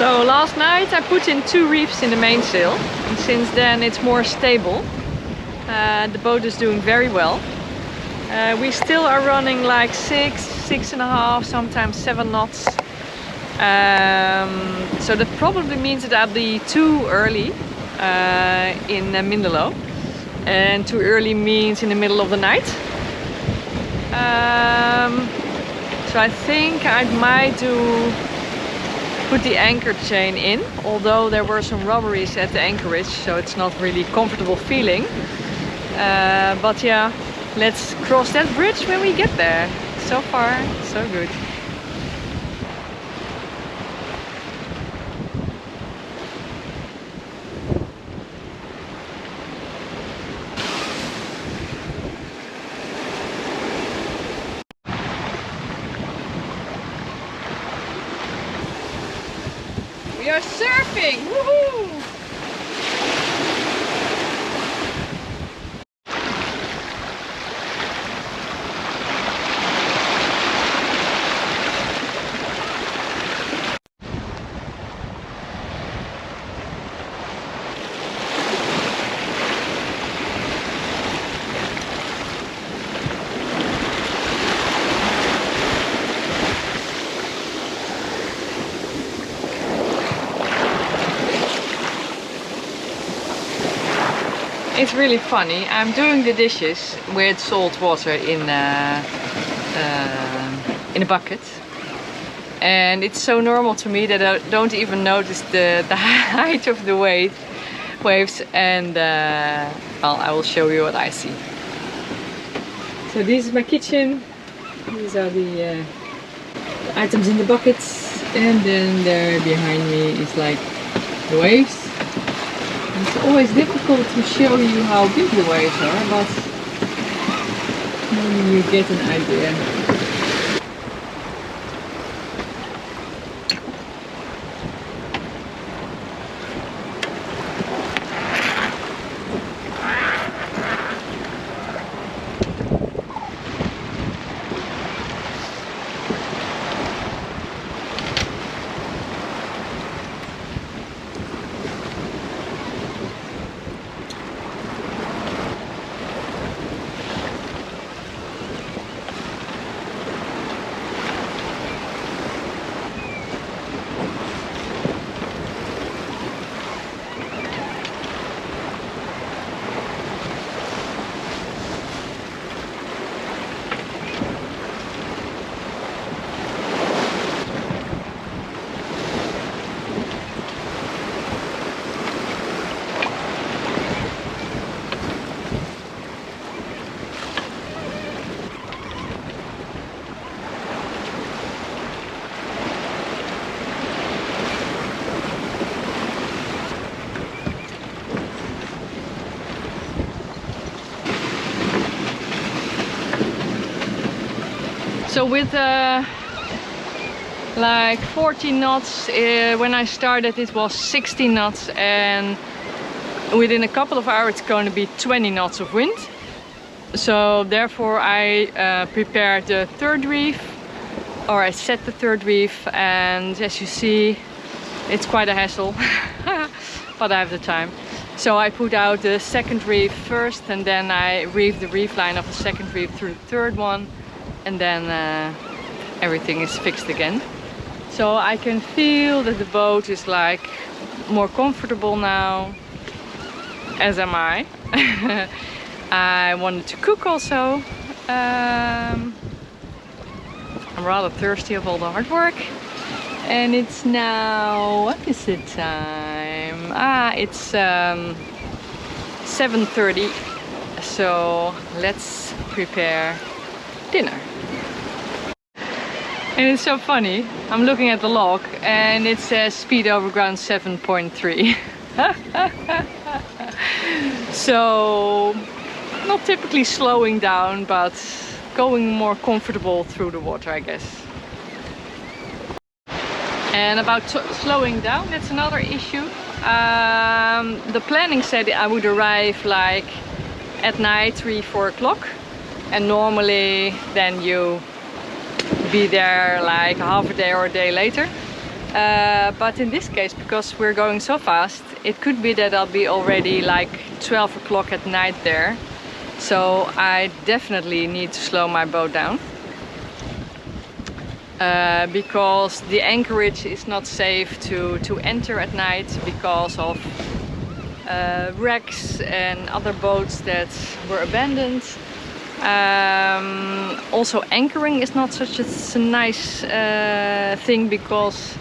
So last night I put in 2 reefs in the mainsail, and since then it's more stable. The boat is doing very well. We still are running like 6.5, sometimes 7 knots. So that probably means that I'll be too early in Mindelo. And too early means in the middle of the night. So I think I might put the anchor chain in, although there were some robberies at the anchorage, so it's not really comfortable feeling. But yeah, let's cross that bridge when we get there. So far, so good. We are surfing! Woohoo! It's really funny. I'm doing the dishes with salt water in a bucket, and it's so normal to me that I don't even notice the height of the waves. And well, I will show you what I see. So this is my kitchen. These are the items in the buckets, and then there behind me is like the waves. It's always difficult to show you how big the waves are, but maybe you get an idea. So with like 14 knots, when I started it was 16 knots, and within a couple of hours it's going to be 20 knots of wind. So therefore I prepared the 3rd reef, or I set the 3rd reef, and as you see it's quite a hassle, but I have the time. So I put out the 2nd reef first, and then I reefed the reef line of the 2nd reef through the 3rd one. And then everything is fixed again. So I can feel that the boat is like more comfortable now, as am I. I wanted to cook also. I'm rather thirsty of all the hard work. And it's now, what is the time? It's 7:30. So let's prepare dinner. And it's so funny, I'm looking at the log and it says speed over ground 7.3. So not typically slowing down, but going more comfortable through the water, I guess. And about slowing down, that's another issue. The planning said I would arrive like at night 3-4 o'clock, and normally then you be there like half a day or a day later. But in this case, because we're going so fast, it could be that I'll be already like 12 o'clock at night there. So I definitely need to slow my boat down. Because the anchorage is not safe to enter at night because of wrecks and other boats that were abandoned. Also anchoring is not such a nice thing because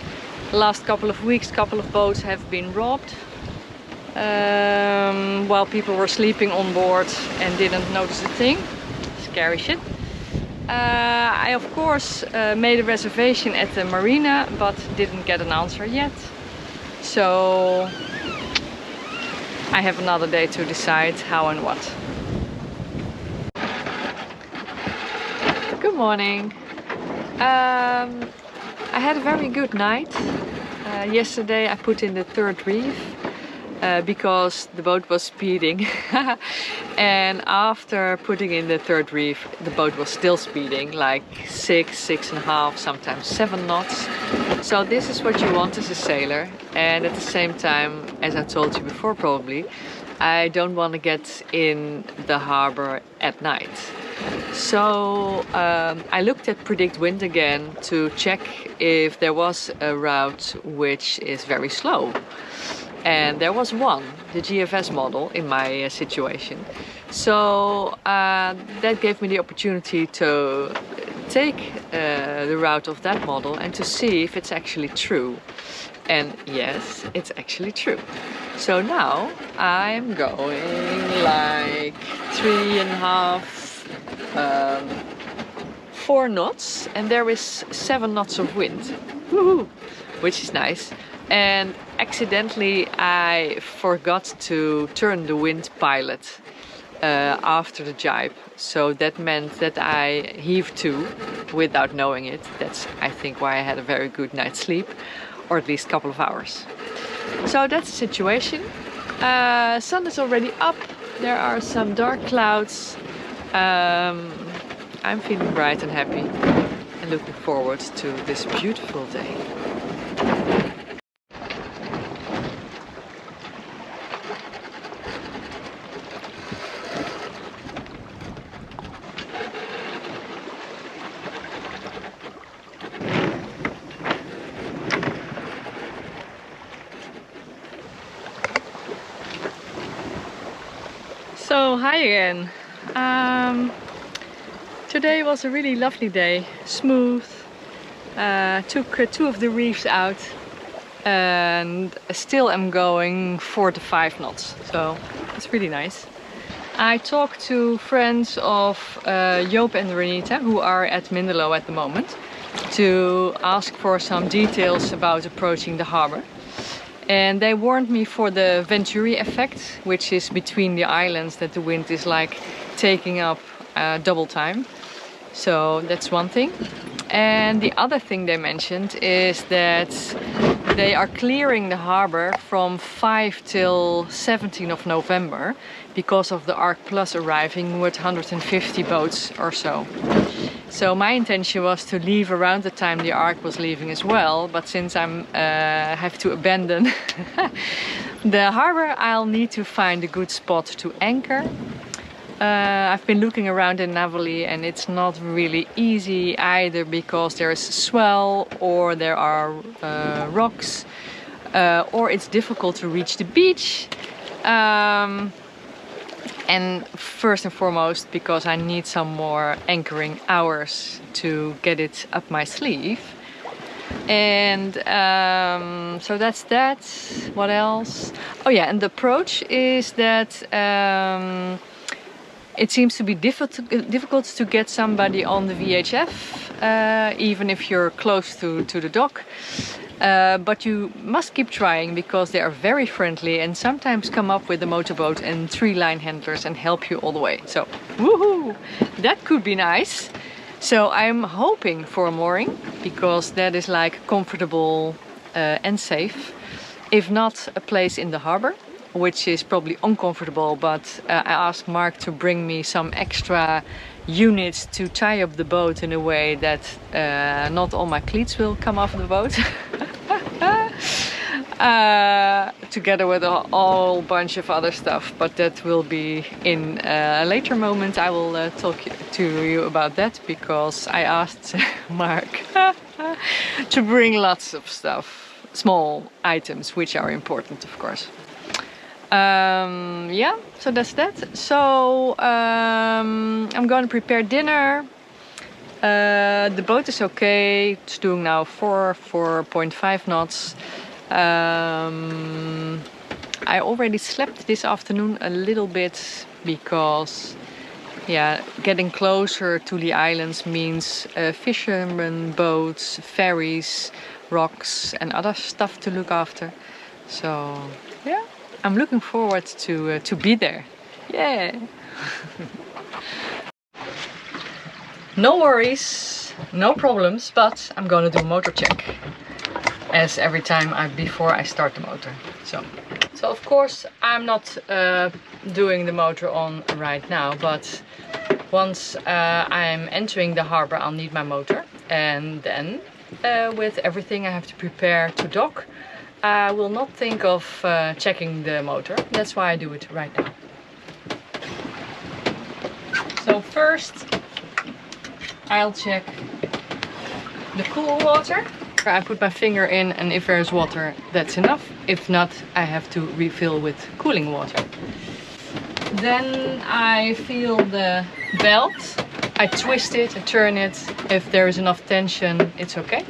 the last couple of weeks couple of boats have been robbed while people were sleeping on board and didn't notice a thing. Scary shit. I of course made a reservation at the marina but didn't get an answer yet. So I have another day to decide how and what. Good morning. I had a very good night. Yesterday I put in the third reef because the boat was speeding. And after putting in the third reef, the boat was still speeding, like 6.5, sometimes 7 knots. So this is what you want as a sailor. And at the same time, as I told you before probably, I don't want to get in the harbor at night. So I looked at PredictWind again to check if there was a route which is very slow. And there was one, the GFS model, in my situation. So that gave me the opportunity to take the route of that model and to see if it's actually true. And yes, it's actually true. So now I'm going like 3.5, 4 knots, and there is 7 knots of wind. Woohoo! Which is nice. And accidentally I forgot to turn the wind pilot after the jibe. So that meant that I heaved to without knowing it. That's I think why I had a very good night's sleep, or at least a couple of hours. So that's the situation. Sun is already up. There are some dark clouds. I'm feeling bright and happy and looking forward to this beautiful day. So hi again. Today was a really lovely day, smooth. Took 2 of the reefs out and still am going 4 to 5 knots. So it's really nice. I talked to friends of Joop and Renita who are at Mindelo at the moment to ask for some details about approaching the harbor. And they warned me for the Venturi effect, which is between the islands, that the wind is like taking up double time. So that's one thing. And the other thing they mentioned is that they are clearing the harbor from 5 till 17 of November because of the Ark Plus arriving with 150 boats or so. So my intention was to leave around the time the Ark was leaving as well, but since I have to abandon the harbor, I'll need to find a good spot to anchor. I've been looking around in Navoli and it's not really easy either because there is swell or there are rocks or it's difficult to reach the beach. And first and foremost because I need some more anchoring hours to get it up my sleeve. And so that's that. What else? Oh yeah, and the approach is that it seems to be difficult to get somebody on the VHF, even if you're close to the dock. But you must keep trying because they are very friendly and sometimes come up with a motorboat and 3 line handlers and help you all the way. So, woohoo! That could be nice. So I'm hoping for a mooring because that is like comfortable and safe. If not, a place in the harbor, which is probably uncomfortable, but I asked Mark to bring me some extra units to tie up the boat in a way that not all my cleats will come off the boat. together with a whole bunch of other stuff, but that will be in a later moment. I will talk to you about that because I asked Mark to bring lots of stuff, small items which are important, of course. Yeah, so that's that. So I'm going to prepare dinner. The boat is okay. It's doing now 4.5 knots. I already slept this afternoon a little bit because, yeah, getting closer to the islands means fishermen boats, ferries, rocks and other stuff to look after. So yeah, I'm looking forward to be there. Yeah. No worries, no problems, but I'm gonna do a motor check as every time before I start the motor. So of course I'm not doing the motor on right now, but once I'm entering the harbor I'll need my motor, and then with everything I have to prepare to dock, I will not think of checking the motor. That's why I do it right now. So first I'll check the cool water. I put my finger in, and if there's water, that's enough. If not, I have to refill with cooling water. Then I feel the belt. I twist it, I turn it. If there is enough tension, it's okay.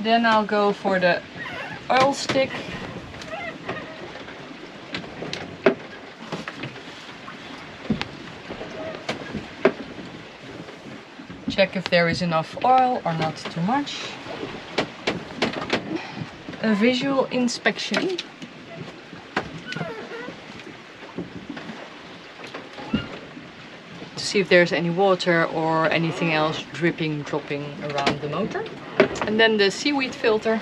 Then I'll go for the oil stick. Check if there is enough oil or not too much. A visual inspection. To see if there's any water or anything else dropping around the motor. And then the seaweed filter.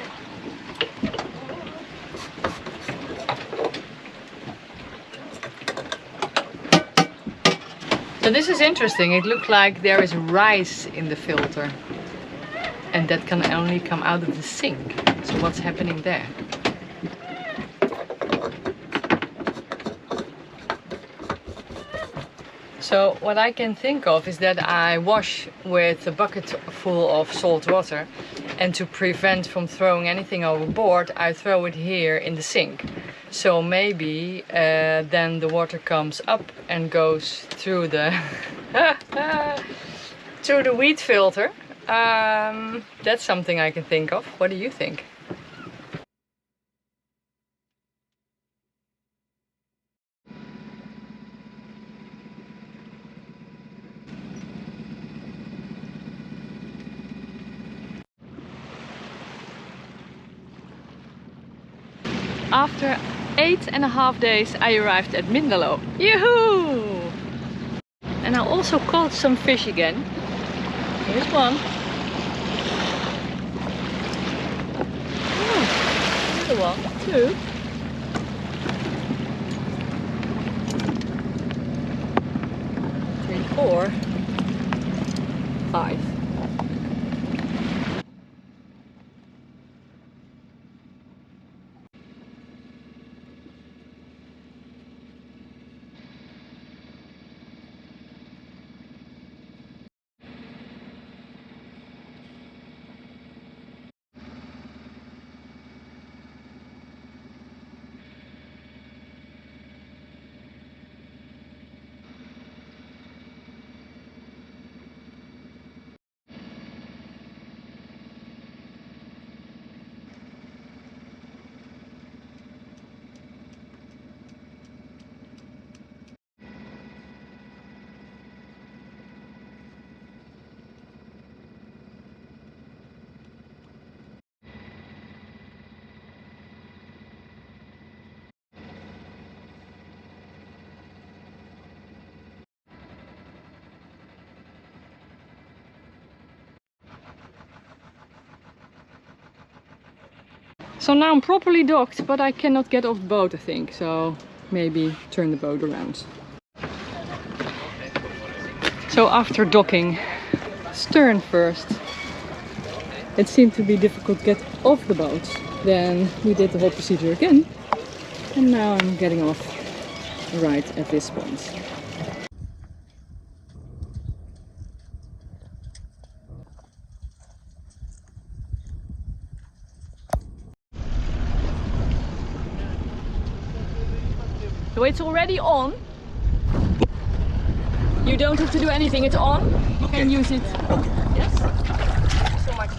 So this is interesting. It looked like there is rice in the filter, and that can only come out of the sink. So what's happening there? So what I can think of is that I wash with a bucket full of salt water, and to prevent from throwing anything overboard, I throw it here in the sink. So maybe then the water comes up and goes through the through the weed filter. That's something I can think of. What do you think? After 8.5 days I arrived at Mindelo. Yoo-hoo! And I also caught some fish again. Here's one. Oh, another one, two. 3, 4, 5. So now I'm properly docked, but I cannot get off the boat, I think. So maybe turn the boat around. So after docking, stern first. it seemed to be difficult to get off the boat. Then we did the whole procedure again, and now I'm getting off right at this point. So it's already on. You don't have to do anything, it's on. You can use it. Okay. Yes? Thank you so much.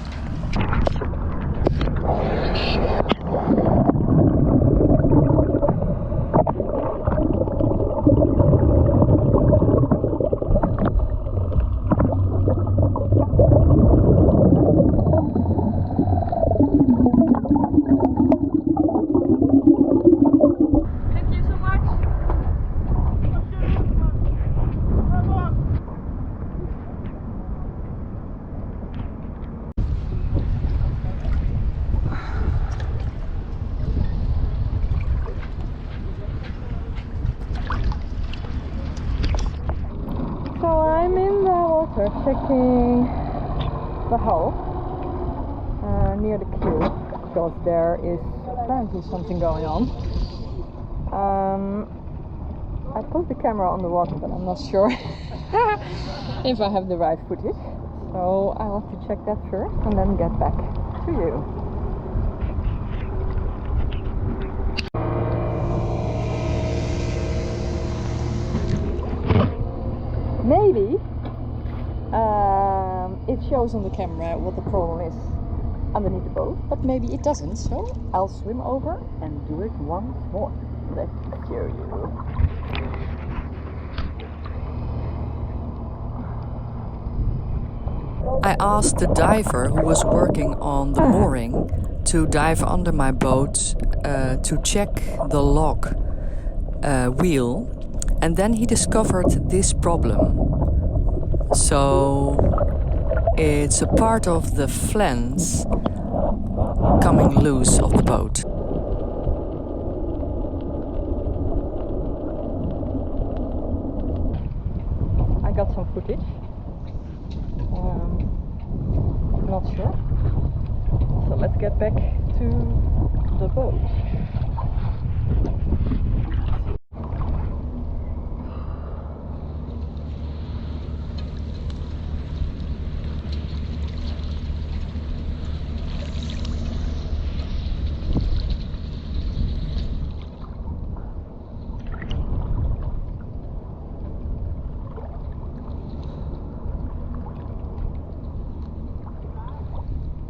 Checking the hull near the keel because there is apparently something going on. I put the camera on the water, but I'm not sure if I have the right footage, so I'll have to check that first and then get back to you. Maybe it shows on the camera what the problem is underneath the boat, but maybe it doesn't, so I'll swim over and do it once more. Let's show you. I asked the diver who was working on the mooring to dive under my boat to check the lock wheel, and then he discovered this problem. So it's a part of the flange coming loose of the boat. I got some footage. Not sure. So let's get back to the boat.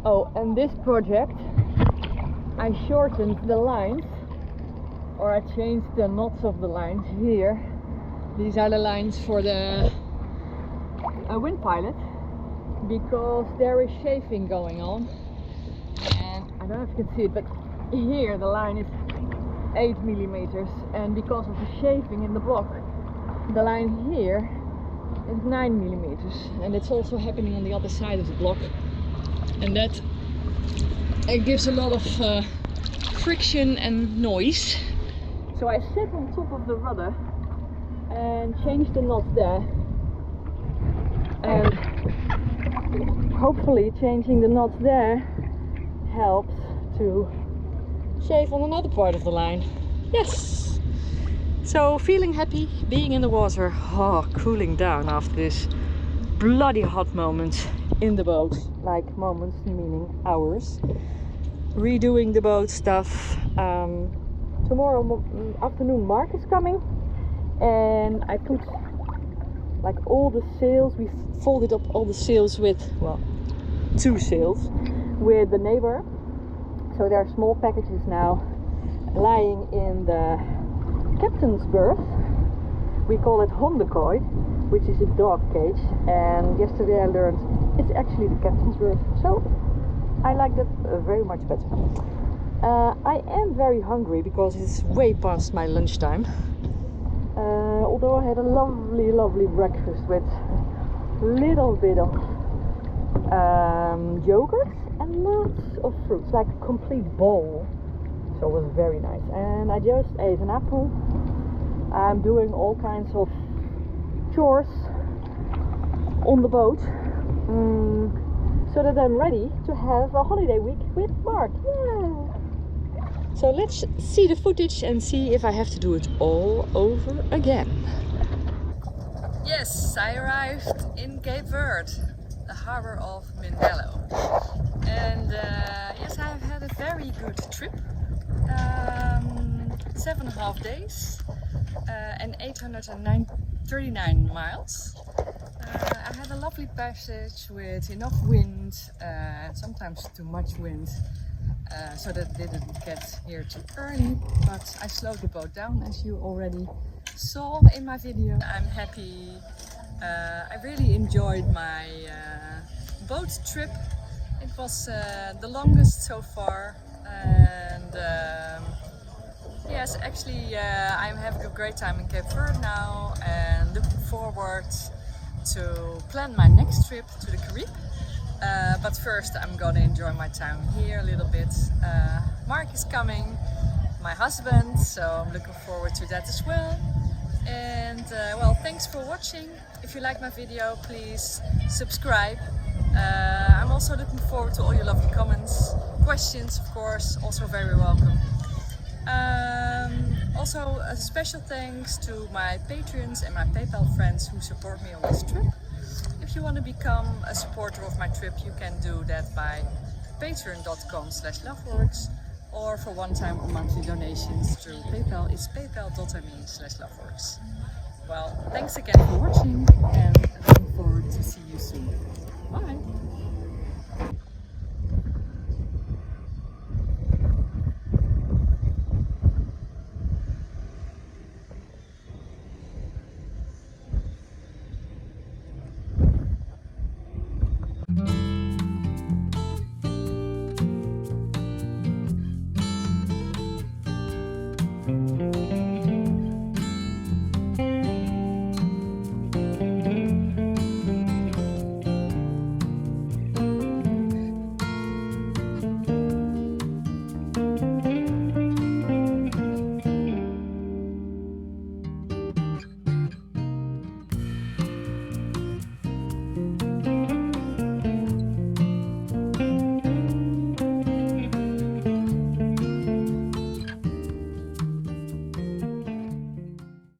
Oh, and this project, I shortened the lines, or I changed the knots of the lines here. These are the lines for the wind pilot, because there is chafing going on. And I don't know if you can see it, but here the line is 8 millimeters, and because of the chafing in the block, the line here is 9 millimeters, and it's also happening on the other side of the block. And that it gives a lot of friction and noise. So I sit on top of the rudder and change the knot there. And hopefully changing the knot there helps to shave on another part of the line. Yes! So feeling happy, being in the water, cooling down after this bloody hot moment in the boat, like moments meaning hours. Redoing the boat stuff. Tomorrow afternoon Mark is coming, and I put like all the sails, we folded up all the sails with, well, 2 sails with the neighbor. So there are small packages now lying in the captain's berth. We call it hondekooi, which is a dog cage, and yesterday I learned it's actually the captain's berth, so I like that very much better. I am very hungry because it's way past my lunchtime. Although I had a lovely breakfast with a little bit of yogurt and lots of fruits, like a complete bowl. So it was very nice. And I just ate an apple. I'm doing all kinds of chores on the boat. so that I'm ready to have a holiday week with Mark. Yeah! So let's see the footage and see if I have to do it all over again. Yes, I arrived in Cape Verde, the harbor of Mindelo. And yes, I've had a very good trip. 7.5 days and 839 miles. I had a lovely passage with enough wind and sometimes too much wind, so that didn't get here too early, but I slowed the boat down as you already saw in my video. I'm happy. I really enjoyed my boat trip. It was the longest so far, and yes, actually I'm having a great time in Cape Verde now and looking forward to plan my next trip to the Caribbean. But first I'm gonna enjoy my time here a little bit. Mark is coming, my husband, so I'm looking forward to that as well. And well, thanks for watching. If you like my video, please subscribe. I'm also looking forward to all your lovely comments, questions, of course, also very welcome. Also a special thanks to my patrons and my PayPal friends who support me on this trip. If you want to become a supporter of my trip, you can do that by patreon.com/Loveworkx, or for one-time or monthly donations through PayPal. It's paypal.me/Loveworkx. Well, thanks again for watching and looking forward to see you soon. Bye!